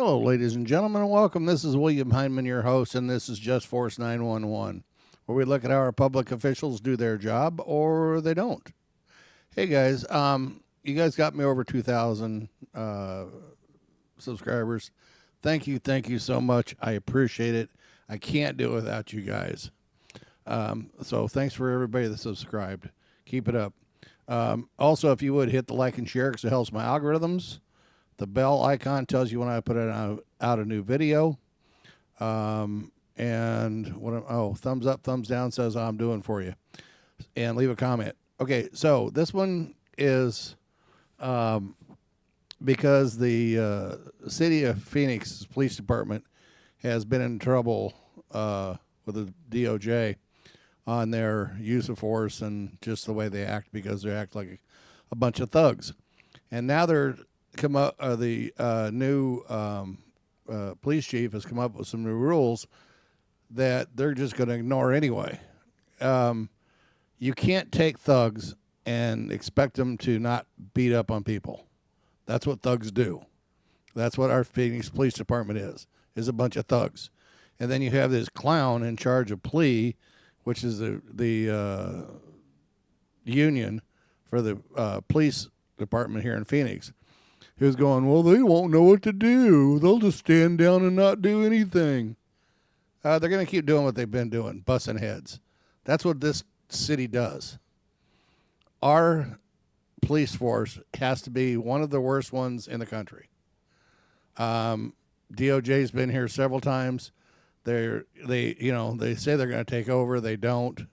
Hello, ladies and gentlemen, and welcome. This is William Heinman, your host, and this is Just Force 911, where we look at how our public officials do their job or they don't. Hey, guys, you guys got me over 2,000 subscribers. Thank you so much. I appreciate it. I can't do it without you guys. So thanks for everybody that subscribed. Keep it up. Also, if you would hit the like and share because it helps my algorithms. The bell icon tells you when I put out a new video. And thumbs up, thumbs down says I'm doing for you. And leave a comment. Okay, so this one is because the city of Phoenix Police Department has been in trouble with the DOJ on their use of force and just the way they act, because they act like a bunch of thugs. And now they're the new police chief has come up with some new rules that they're just going to ignore anyway. You can't take thugs and expect them to not beat up on people. That's what thugs do. That's what our Phoenix Police Department is a bunch of thugs. And then you have this clown in charge of plea, which is the union for the police department here in Phoenix, who's going, well, they won't know what to do. They'll just stand down and not do anything. They're going to keep doing what they've been doing, busting heads. That's what this city does. Our police force has to be one of the worst ones in the country. DOJ's been here several times. They say they're going to take over. They don't.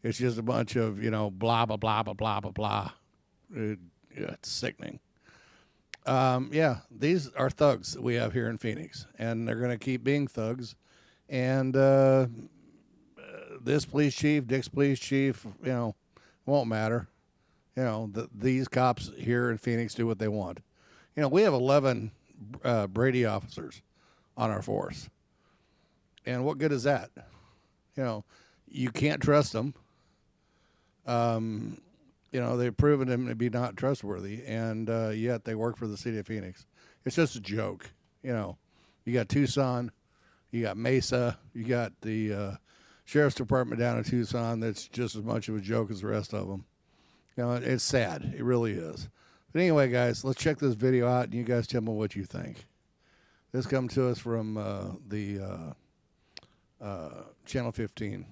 It's just a bunch of, blah, blah, blah, blah, blah, blah, blah. It's sickening. These are thugs that we have here in Phoenix, and they're going to keep being thugs. And this police chief, Dick's police chief, won't matter. These cops here in Phoenix do what they want. We have 11 Brady officers on our force. And what good is that? You can't trust them. They've proven them to be not trustworthy, and yet they work for the city of Phoenix. It's just a joke. You got Tucson, you got Mesa, you got the sheriff's department down in Tucson that's just as much of a joke as the rest of them. It's sad. It really is. But anyway, guys, let's check this video out, and you guys tell me what you think. This comes to us from the Channel 15.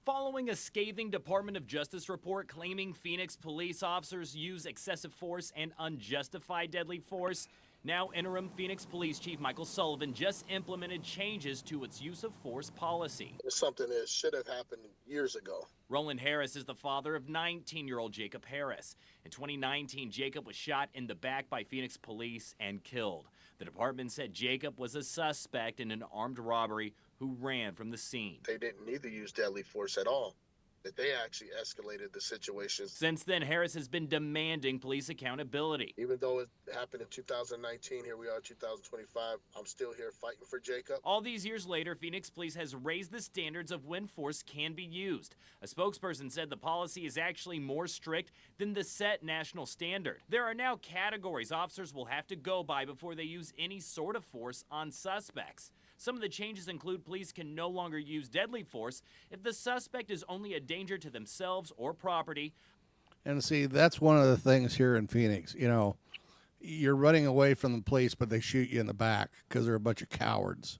Following a scathing Department of Justice report claiming Phoenix police officers use excessive force and unjustified deadly force, now interim Phoenix Police Chief Michael Sullivan just implemented changes to its use of force policy. It's something that should have happened years ago. Roland Harris is the father of 19-year-old Jacob Harris. In 2019, Jacob was shot in the back by Phoenix police and killed. The department said Jacob was a suspect in an armed robbery who ran from the scene. They didn't need to use deadly force at all. That they actually escalated the situation. Since then, Harris has been demanding police accountability. Even though it happened in 2019, here we are in 2025, I'm still here fighting for Jacob. All these years later, Phoenix Police has raised the standards of when force can be used. A spokesperson said the policy is actually more strict than the set national standard. There are now categories officers will have to go by before they use any sort of force on suspects. Some of the changes include police can no longer use deadly force if the suspect is only a danger to themselves or property. And see, that's one of the things here in Phoenix. You're running away from the police, but they shoot you in the back because they're a bunch of cowards.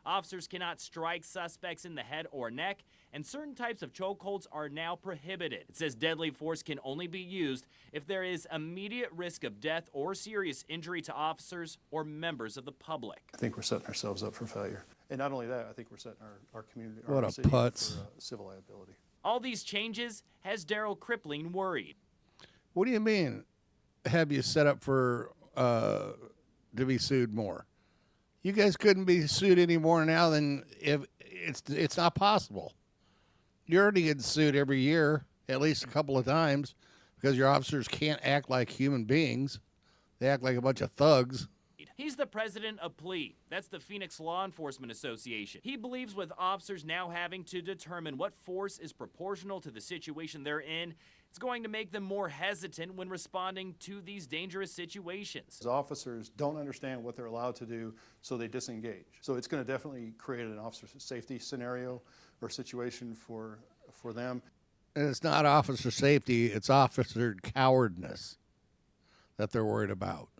Officers cannot strike suspects in the head or neck, and certain types of chokeholds are now prohibited. It says deadly force can only be used if there is immediate risk of death or serious injury to officers or members of the public. I think we're setting ourselves up for failure. And not only that, I think we're setting our community, what our a city putz. for civil liability. All these changes has Daryl Crippling worried. What do you mean, have you set up for to be sued more? You guys couldn't be sued any more now than if it's not possible. You're already getting sued every year, at least a couple of times, because your officers can't act like human beings. They act like a bunch of thugs. He's the president of PLEA. That's the Phoenix Law Enforcement Association. He believes with officers now having to determine what force is proportional to the situation they're in, It's going to make them more hesitant when responding to these dangerous situations. As officers don't understand what they're allowed to do, so they disengage. So it's going to definitely create an officer safety scenario or situation for them. And it's not officer safety, it's officer cowardness that they're worried about.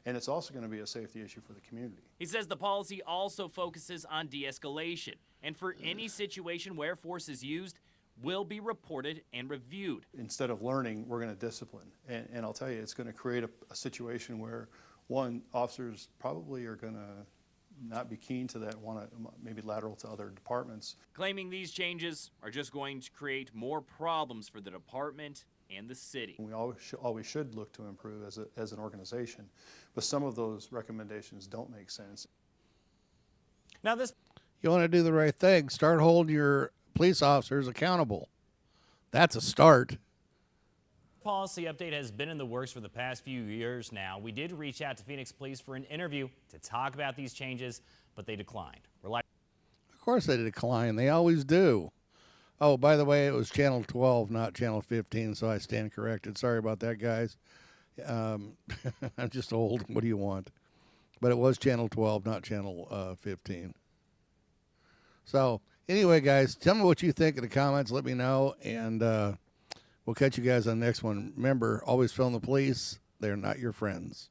And it's also going to be a safety issue for the community. He says the policy also focuses on de-escalation, and for any situation where force is used, will be reported and reviewed. Instead of learning, we're going to discipline. And I'll tell you, it's going to create a situation where, one, officers probably are going to not be keen to that, want to maybe lateral to other departments. Claiming these changes are just going to create more problems for the department and the city. We always should look to improve as an organization, but some of those recommendations don't make sense. Now this You want to do the right thing, start holding your police officers accountable. That's a start. policy update has been in the works for the past few years now. We did reach out to Phoenix Police for an interview to talk about these changes, but they declined. Of course they decline. They always do. Oh, by the way, it was Channel 12, not Channel 15, so I stand corrected. Sorry about that, guys. I'm just old. What do you want? But it was Channel 12, not Channel 15. So, anyway, guys, tell me what you think in the comments. Let me know, and we'll catch you guys on the next one. Remember, always film the police. They're not your friends.